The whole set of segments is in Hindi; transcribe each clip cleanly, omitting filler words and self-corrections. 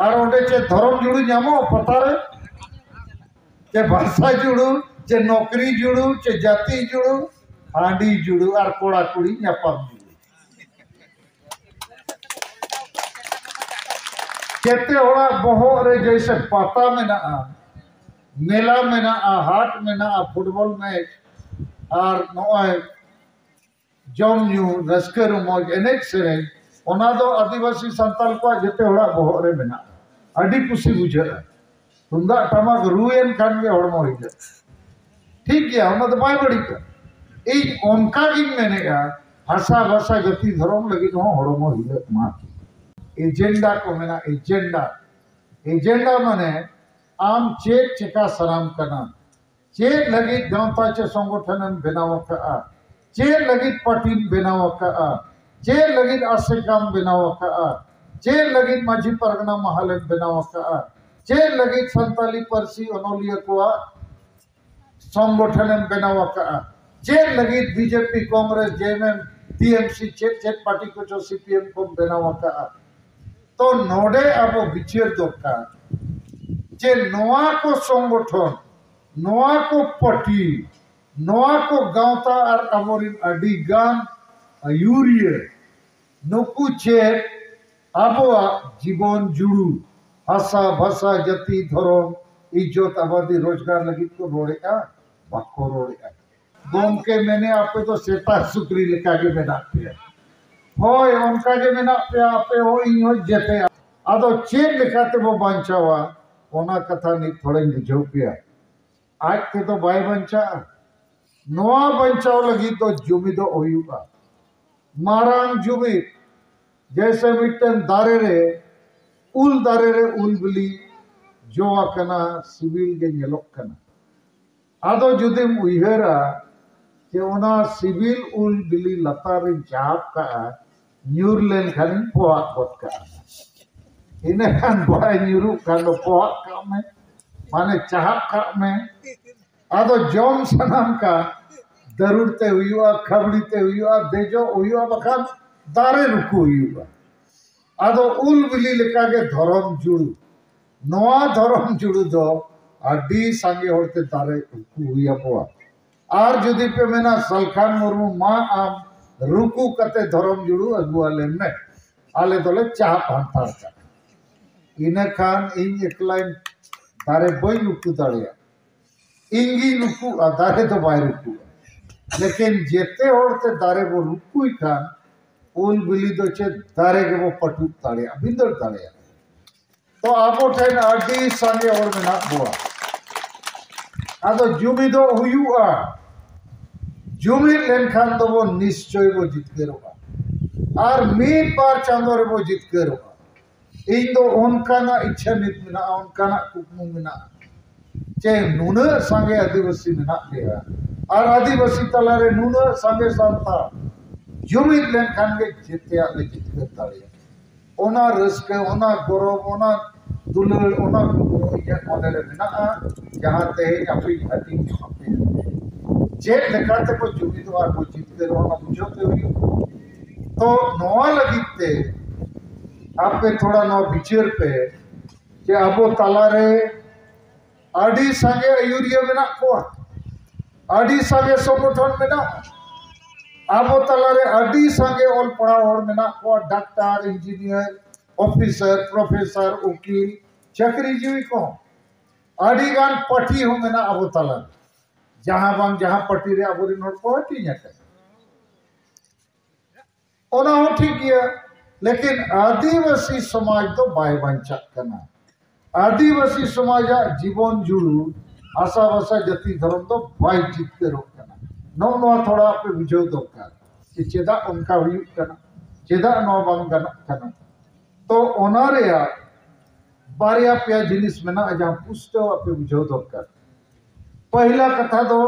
और ओंडे चे धर्म जुड़ू नामो पतारे चे भाषा जुड़ू चे नौकरी जुड़ू चे जाति जुड़ू हांडी जुड़ू और कोड़ा कुड़ी नापाम जुड़ू केते होड़ा बहोग रे जैसे पाता मेना मेला मेना हाट मेना फुटबॉल मैच और नॉय जम न्यू रस्के रुमोज एनेक सेरें ओना दो आदिवासी संताल को जेते होड़ा बहोग रे मेना अडी कुसी बुझा तुंदा टमाक रुएन खान के हड़मो हिजा ठीक गया ओना तो बाय बड़ी का ए ओनका गिन मेनेगा भाषा भाषा जाति धर्म लगी हो हड़मो हिजा मा एजेंडा को मेना एजेंडा एजेंडा माने आम चेक चिका सराम करना चेक लगी गांवता चे संगठन बनाव का चेक लगी पार्टी बनाव का चेक लगी आसेकाम बनाव का चेक लगी माझी परगना महल बनाव का चेक लगी संताली परसी अनोलिया को संगठन बनाव का चेक लगी BJP Congress JMM TMC check check party को जो सीपीएम को बनाव का तो नोडे अब विचार दरकार जे नोआ को संगठन नोआ को पार्टी नोआ को गांवता और अमोरिन अडिगान आयुरिये नुकु चेक आबोआ जीवन जुड़ू भाषा भाषा जाति धर्म इज्जत आबादी रोजगार लगी को रोड़ेगा बाको रोड़ेगा गोम के मैंने आपे तो सेता सुकरी लिखा के मेना पे होय उनका के मेना पे आपे हो इन हो जेते आदो चेक लिखाते वो बांचावा ओना कथा नि थोड़े बुझो पिया आज के तो बाय बंचा नोआ बंचाव लगी तो जुमी दो होयुगा मारांग जुमी जैसे मिटन दारे रे उल बिली जोआ कना सिविल के नेलोक कना आदो जुदिम उइहरा के ओना सिविल उल बिली लतारे जाप का न्यूर लेन खानी पोआक बत का इने खान बाय न्यूरु खान पोआक का में माने चाहक का में आदो जोम सनाम का दरुरते हुआ खबड़ीते हुआ देजो हुआ बखान दारे रुकु हुआ आदो उल बिली लेका के धर्म जुड़ू नोआ धर्म जुड़ू दो अडी सांगे होते दारे रुकु हुआ पोआ और जुदी पे मेना सलखान मुर्मू मा आम रुकु कते धर्म जुड़ू अगुआले में आले दोले चाह पांतार का इने खान इन एकलाइन दारे बई रुकु दाड़िया इंगी रुकु दारे तो बाय रुकु लेकिन जेते होते दारे वो रुकु ही खान उल बिली दो चे दारे के वो पटू दाड़िया बिंदर दाड़िया तो आपो ठेन अडी सांगे और में ना बुआ आदो जुमी दो हुआ जुमी लेन खान तो वो निश्चय वो जीत के रोगा और मीट बार चांदो रे वो जीत के रोगा इन दो उनका ना इच्छा नित मिना उनका ना कुकमु मिना चे नूने सांगे आदिवासी मिना लिया और आदिवासी तलारे नूने सांगे सांता जुमी लेन खान के जीते आले जीत के ताड़िया ओना रस्के ओना गौरव ओना दुलर ओना ये मॉडल मिना जहाँ ते अपनी घाटी में जेट दिखाते को जुमी तो आप जीत के रोना बुझोते हुई तो नोआ लगीते आपके थोड़ा नौ बिचर पे कि अबो तलारे आडी सांगे आयुरिया में ना को आडी सांगे संगठन में ना अबो तलारे आडी सांगे ऑल पढ़ा और में ना को डॉक्टर इंजीनियर ऑफिसर प्रोफेसर वकील चक्री जीवी को आडी गान पटी हो में ना अबो तलारे जहां बांग जहां पटी रे अबो नोट को हटी जाते ओना हो ठीक किया लेकिन आदिवासी समाज तो बाय बंचा करना आदिवासी समाज जीवन जुड़ू आशा भाषा जाति धर्म तो बाय जीत के रोक करना नौ नौ थोड़ा पे बुझो दरकार कि चेदा उनका हुई करना चेदा नौ बांग करना तो ओना रे बारिया पे जिनिस में ना जहां पूछते हो पे बुझो दरकार पहला कथा दो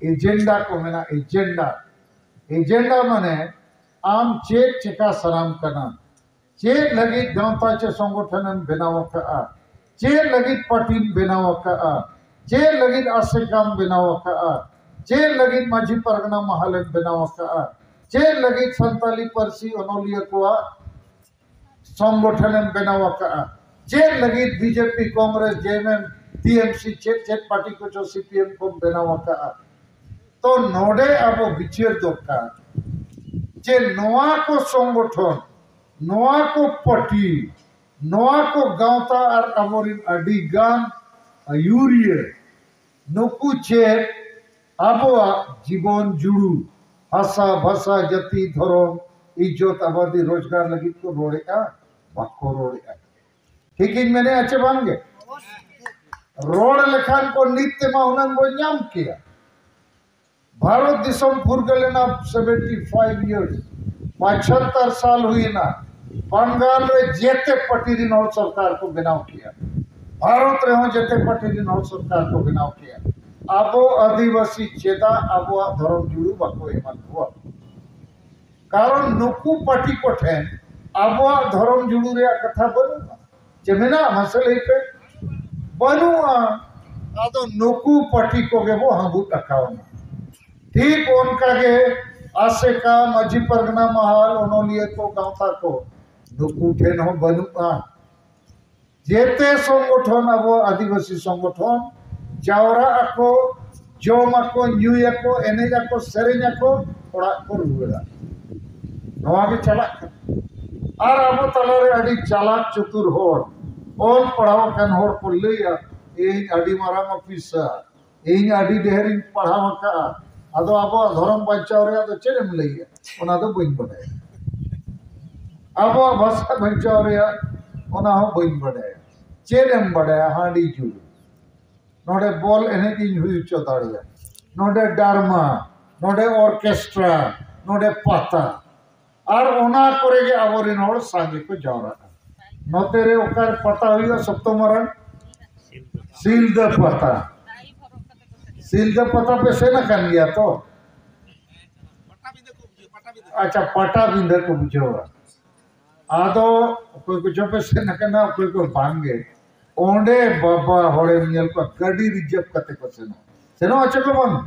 एजेंडा को मेना एजेंडा एजेंडा माने आम चेक चिका सराम करना चेक लगी गांवता चे संगठन बनाव का चेक लगी पार्टी बनाव का चेक लगी आसेकाम बनाव का चेक लगी माझी परगना महल बनाव का चेक लगी संताली परसी अनोलिया को संगठन बनाव का चेक लगी BJP Congress JMM TMC check party को जो सीपीएम को बनावा का तो नोडे अब विचार दरकार जे नोआ को संगठन नोआ को पार्टी नोआ को गांवता और अमोरिन अडिगान आयुरिये नुकु चेक अब जीवन जुड़ू भाषा भाषा जाति धर्म इज्जत आबादी रोजगार लगी को रोड़ेगा बाको रोड़ेगा ठीक इन मैंने अच्छे बांगे रोड लेखान को नित्य में उन्हें वो नाम किया भारत दिसम फुरगलेना 75 इयर्स 75 साल हुई ना बंगाल रे जेते पटिरी नौ सरकार को बनाव किया भारत रे हो जेते पटिरी नौ सरकार को बनाव किया आबो आदिवासी चेदा आबो धर्म जुड़ू बाको एमान हुआ कारण नुकु पार्टी को ठेन आबो धर्म जुड़ू रे कथा बनुआ जमेना मसले पे बनुआ आदो नुकु पार्टी को के वो हमबू टकावना ठीक उनका के आसे का मजी परगना महल उन्होंने को गांवता को नुकु ठेन हो बनुआ जेते संगठन अब आदिवासी संगठन जावरा को जोम को न्यूया को एनेजा को सेरेजा को ओड़ा को रुवेड़ा नवा के चला और अब तलारे अड़ी चालाक चतुर होड़ ओल पढ़ाव कन होड़ को लेया एही अड़ी माराम ऑफिसर एही अड़ी डेहरिंग पढ़ाव का अदो अब धर्म बचाव रे तो चेरेम लइया ओना तो बइन बड़े अब भाषा बचाव रे ओना हो बइन बड़े चेरेम बड़े हांडी जुड़ नोडे बॉल एनेजिंग हुई चौदाड़िया नोडे डारमा नोडे ऑर्केस्ट्रा नोडे पाता और ओना करेगे आवरिन होड़ सांगे को जावरा नोतेरे ओकर पता हुई सप्तो मरण सील द पता पे से ना कर लिया तो अच्छा पटा बिंदे को बुझेगा आदो कोई कुछ पे से ना करना कोई को भांगे ओंडे बाबा होड़े मियल को गाड़ी रिजर्व करते को सेनो अच्छा को बंग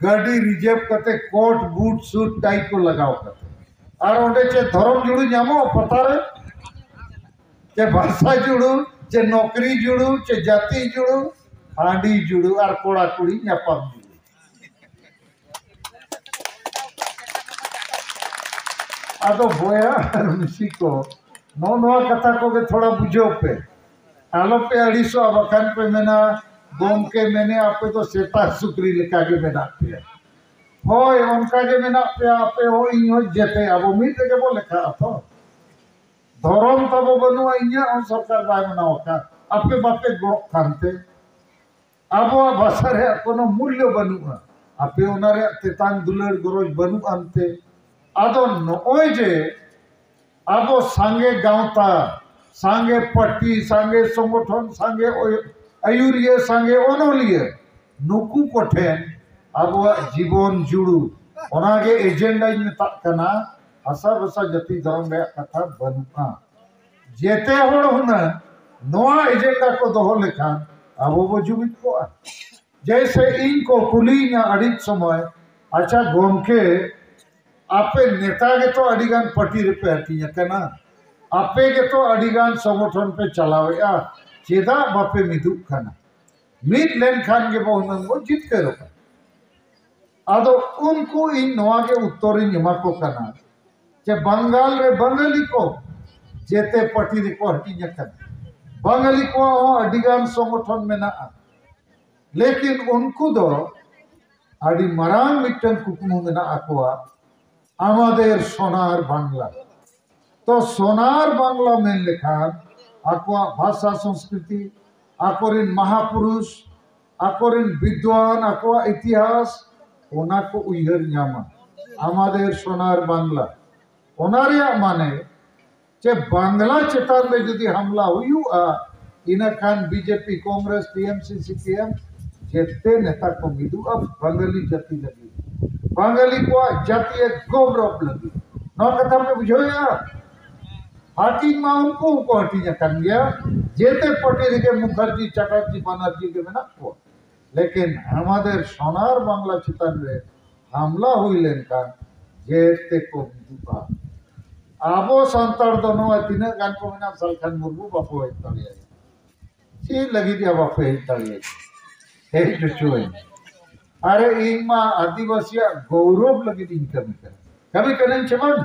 गाड़ी रिजर्व करते कोट बूट सूट टाई को लगाओ करते और ओंडे चे धर्म जुड़ू जामो पता रे चे भाषा जुड़ू चे नौकरी जुड़ू चे जाति जुड़ू हांडी जुड़ू और कोड़ा कुड़ी न्यापम जुड़ू आदो बोया ऋषि को नो नवा कथा को के थोड़ा बुझो पे आलो पे अड़ीसो अबखान पे मेना गोम के मैंने आपे तो सेता सुकरी लिखा के मेना पे होय उनका के मेना पे आपे हो इहो जेते अब उम्मीद के वो लिखा तो धर्म तब बनुआ इया और सरकार बाय बनाओ का आपे बापे गो खानते अब भाषा रे कोनो मूल्य बनुआ आपे ओनारे तेतान दुलर गरोज बनु अंते आदो नोय जे आबो सांगे गांवता सांगे पट्टी सांगे संगठन सांगे आयुरिये सांगे ओनोलिये नुकु कोठेन आबो जीवन जुड़ू ओनागे एजेंडा मेता कना आशा भाषा जाति धर्म रे कथा बनुआ जेते होड़ हुना नोआ एजेंडा को दोहो लेखान आबो बो जुबित को जैसे इनको कुली ना अड़ित समय अच्छा गोमके आपे नेता के तो अड़ीगान पटी रे पे हटी कना आपे के तो अड़ीगान संगठन पे चलावे चेदा बापे मिदु खाना मिद लेन खान के बहुनन को जीत के रोका आदो उनको इन नवा के उत्तर निमा को कना जे बंगाल रे बंगाली को जेते पटी रे को हटी कना बंगाली को अड़ीगान संगठन में ना लेकिन उनको दो अड़ी मरांग मिटन कुकुमु में ना आकोआ आमादेर सोनार बांग्ला तो सोनार बांग्ला में लिखा आकुआ भाषा संस्कृति आकोरिन महापुरुष आकोरिन विद्वान आकुआ इतिहास ओना को उइहर न्यामा आमादेर सोनार बांग्ला ओनारिया माने चे बांग्ला चेतान में यदि हमला हुआ इना Khan BJP Congress TMC CPM जेते नेता को मिदु अब बंगाली जाति लगी बंगाली को जाति एक गौरव लगी नौ कथा में बुझो यार हाटी में उनको को हटी कर गया जेते पटेल के मुखर्जी चटर्जी बनर्जी के बिना को लेकिन हमारे सोनार बांग्ला चितन रे हमला हुई लेन का जेते को मिदुआ आबो सांतार दो नवा तीना गान को मेना सालखान मुर्मू बापो हेज दाड़िया ची लगी दिया बापो हेज दाड़िया हेज चुचुए अरे इमा आदिवासी गौरव लगी इन कभी करें चमन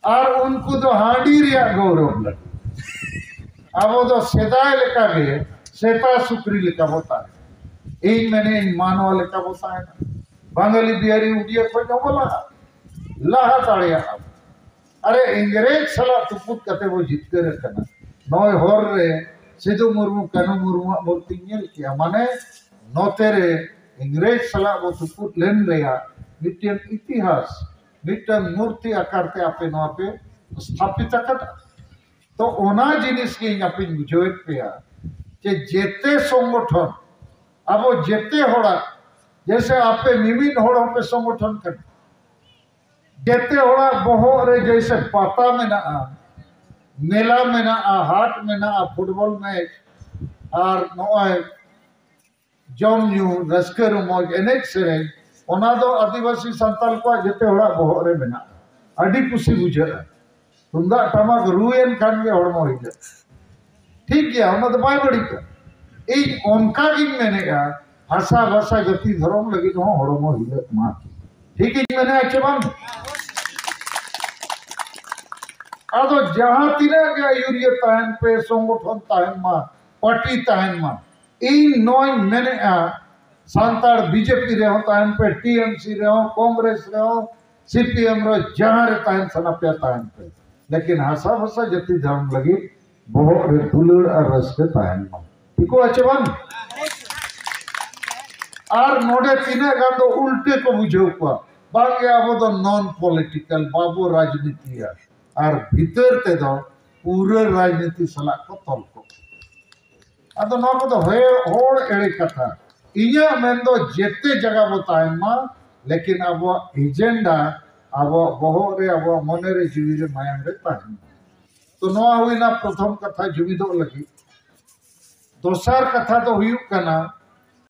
और उनको तो हांडी रिया गौरव लगी अब तो सेदाय लेका भी सेता सुक्री लेका होता है इन मैंने इन मानवा लेका होता है बांगली बिहारी उड़िया को जो बोला लाहा ताड़िया अरे इंग्रेज सला तुपुत कते वो जीत कर रखना नॉय होर रे सिद्धू मुर्मू कनु मुर्मू मूर्ति नेल किया माने नोतेरे इंग्रेज सला वो तुपुत लेन रेया मिट्टियन इतिहास मिट्टन मूर्ति आकारते आपे नवा पे स्थापित कर तो ओना जिनिस की यापिन बुझोएट पेया कि जेते संगठन अब जेते होड़ा जैसे आपे मिमिन होड़ों पे संगठन कर जेते होड़ा बहुत रे जैसे पाता में ना मेला में ना हाट में ना फुटबॉल मैच और नॉय जम न्यू रस्कर मौज एनेक सेरें ओना दो आदिवासी संताल को जेते होड़ा बहुत रे में ना अड़ी कुसी बुझे तुंदा टमाक रुएन खान के होड़मो ही जा ठीक गया ओना तो बाय बड़ी का एक उनका गिन मैंने कहा भाषा भाषा गति धर्म लगी तो होड़मो ही जा मां ठीक है मैंने अच्छे बंद आदो जहां तीना गया यूरिया ताहन पे संगठन ताहन मा पार्टी ताहन मा इन नॉय मैंने सांतार बीजेपी रे ताहन पे टीएमसी रे कांग्रेस रे सीपीएम रे जहां रे ताहन सनाप्या ताहन पे लेकिन हासा भाषा जति धर्म लगी बहुत रे दुलड़ और रस्ते ताहन मा ठीको अच्छे बन और नोडे तीना गान दो उल्टे को बुझो को बाकी अब तो नॉन पॉलिटिकल बाबू राजनीति है और भीतर ते दो पूरे राजनीति सला को तल को अदो ना को तो होड़ एड़े कथा इया मेन दो जेते जगह बताए मा लेकिन अब एजेंडा अब बहुत रे अब मने रे जीवी रे मायंग रे ताहन तो नवा हुई ना प्रथम कथा जुमिदो लगी दोसर कथा तो हुई कना